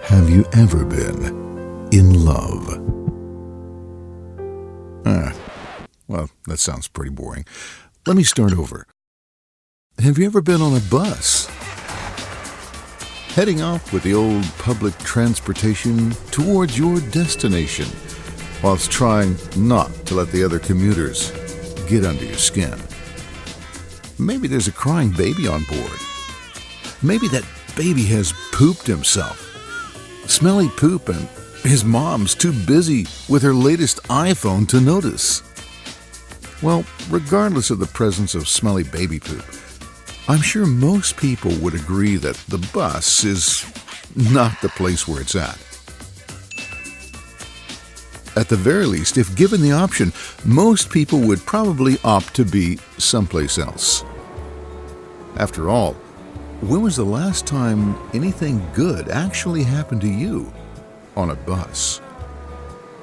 Have you ever been in love? Well, that sounds pretty boring. Let me start over. Have you ever been on a bus? Heading off with the old public transportation towards your destination, whilst trying not to let the other commuters get under your skin. Maybe there's a crying baby on board. Maybe that baby has pooped himself. Smelly poop, and his mom's too busy with her latest iPhone to notice. Well, regardless of the presence of smelly baby poop, I'm sure most people would agree that the bus is not the place where it's at. At the very least, if given the option, most people would probably opt to be someplace else. After all, when was the last time anything good actually happened to you on a bus?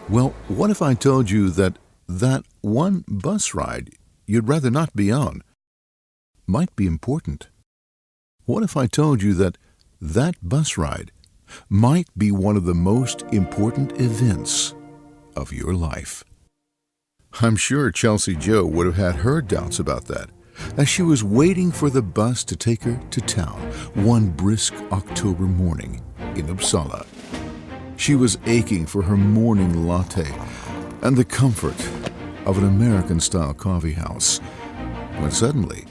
Well, what if I told you that one bus ride you'd rather not be on might be important? What if I told you that bus ride might be one of the most important events of your life? I'm sure Chelsey Jo would have had her doubts about that as she was waiting for the bus to take her to town one brisk October morning in Uppsala. She was aching for her morning latte and the comfort of an American-style coffee house when suddenly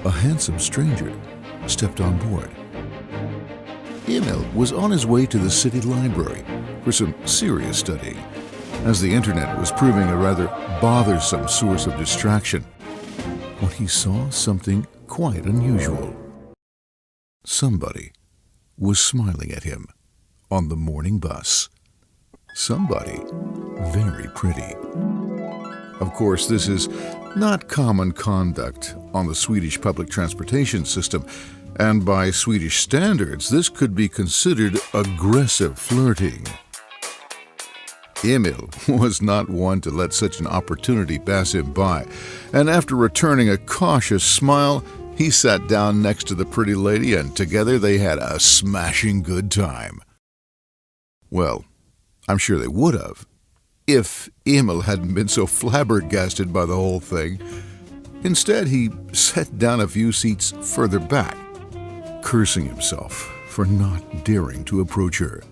a handsome stranger stepped on board. Emil was on his way to the city library for some serious studying, as the internet was proving a rather bothersome source of distraction, when he saw something quite unusual. Somebody was smiling at him on the morning bus. Somebody very pretty. Of course, this is not common conduct on the Swedish public transportation system, and by Swedish standards, this could be considered aggressive flirting. Emil was not one to let such an opportunity pass him by, and after returning a cautious smile, he sat down next to the pretty lady, and together they had a smashing good time. Well, I'm sure they would have, if Emil hadn't been so flabbergasted by the whole thing. Instead, he sat down a few seats further back, cursing himself for not daring to approach her.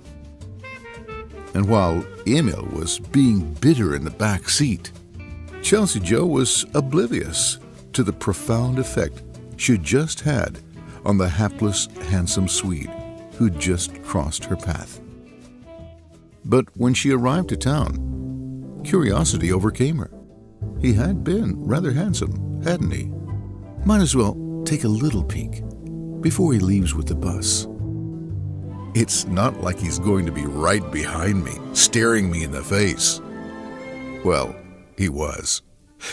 And while Emil was being bitter in the back seat, Chelsey Jo was oblivious to the profound effect she'd just had on the hapless, handsome Swede who'd just crossed her path. But when she arrived to town, curiosity overcame her. He had been rather handsome, hadn't he? Might as well take a little peek before he leaves with the bus. It's not like he's going to be right behind me, staring me in the face. Well, he was,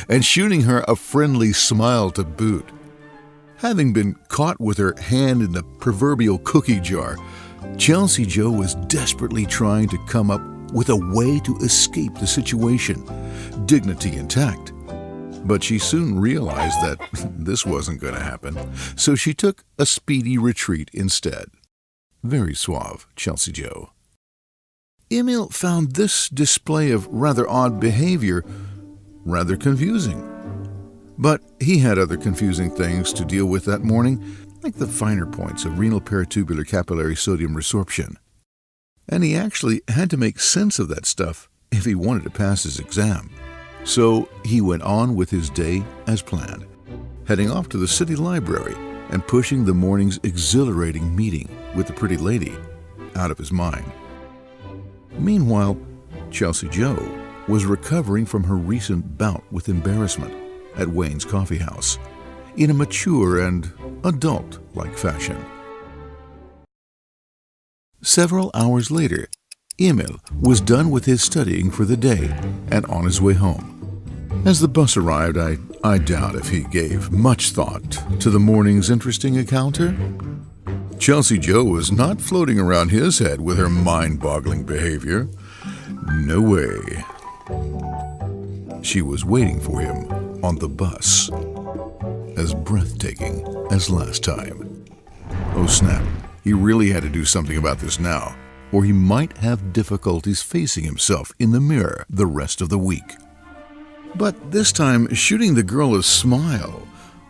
and shooting her a friendly smile to boot. Having been caught with her hand in the proverbial cookie jar, Chelsey Jo was desperately trying to come up with a way to escape the situation, dignity intact. But she soon realized that this wasn't going to happen, so she took a speedy retreat instead. Very suave, Chelsey Jo. Emil found this display of rather odd behavior rather confusing. But he had other confusing things to deal with that morning, like the finer points of renal peritubular capillary sodium resorption. And he actually had to make sense of that stuff if he wanted to pass his exam. So he went on with his day as planned, heading off to the city library and pushing the morning's exhilarating meeting with the pretty lady out of his mind. Meanwhile, Chelsey Jo was recovering from her recent bout with embarrassment at Wayne's coffee house in a mature and adult-like fashion. Several hours later, Emil was done with his studying for the day and on his way home. As the bus arrived, I doubt if he gave much thought to the morning's interesting encounter. Chelsey Jo was not floating around his head with her mind-boggling behavior. No way. She was waiting for him on the bus, as breathtaking as last time. Oh snap, he really had to do something about this now. or he might have difficulties facing himself in the mirror the rest of the week. But this time, shooting the girl a smile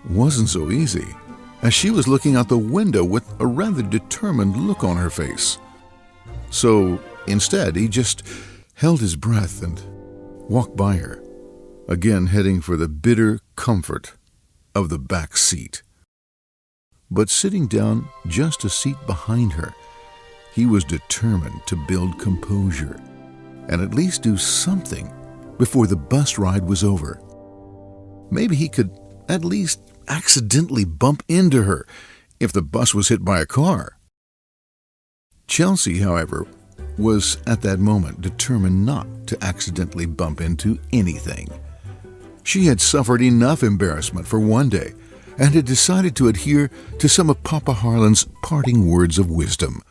wasn't so easy, as she was looking out the window with a rather determined look on her face. So instead, he just held his breath and walked by her, again heading for the bitter comfort of the back seat. But sitting down just a seat behind her, he was determined to build composure and at least do something before the bus ride was over. Maybe he could at least accidentally bump into her if the bus was hit by a car. Chelsey, however, was at that moment determined not to accidentally bump into anything. She had suffered enough embarrassment for one day and had decided to adhere to some of Papa Harlan's parting words of wisdom.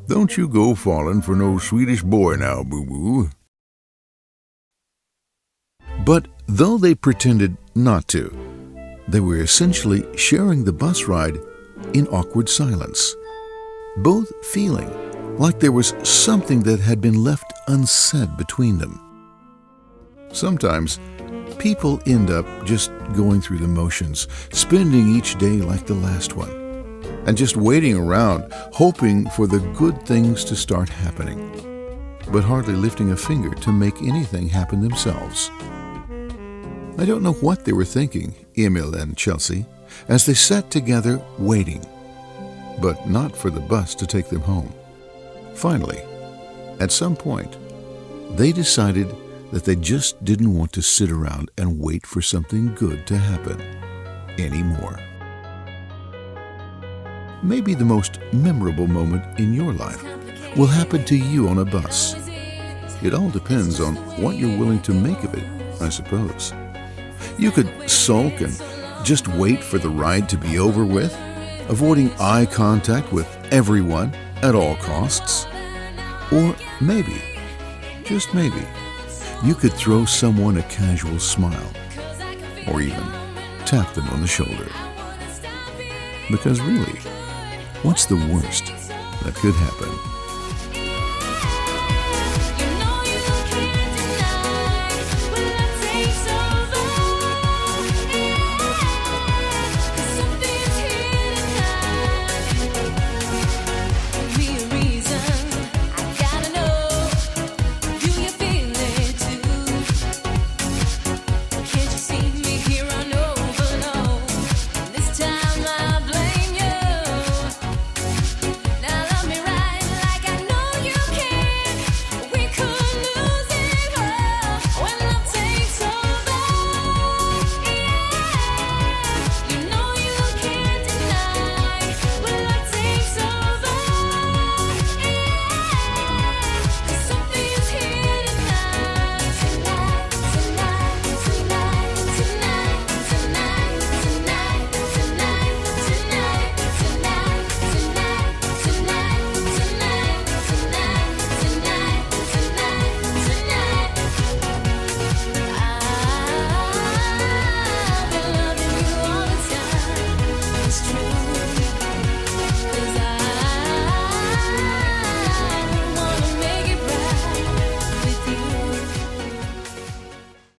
"Don't you go falling for no Swedish boy now, boo-boo." But though they pretended not to, they were essentially sharing the bus ride in awkward silence, both feeling like there was something that had been left unsaid between them. Sometimes people end up just going through the motions, spending each day like the last one, and just waiting around, hoping for the good things to start happening, but hardly lifting a finger to make anything happen themselves. I don't know what they were thinking, Emil and Chelsey, as they sat together waiting, but not for the bus to take them home. Finally, at some point, they decided that they just didn't want to sit around and wait for something good to happen anymore. Maybe the most memorable moment in your life will happen to you on a bus. It all depends on what you're willing to make of it, I suppose. You could sulk and just wait for the ride to be over with, avoiding eye contact with everyone at all costs. Or maybe, just maybe, you could throw someone a casual smile, or even tap them on the shoulder. Because really, what's the worst that could happen?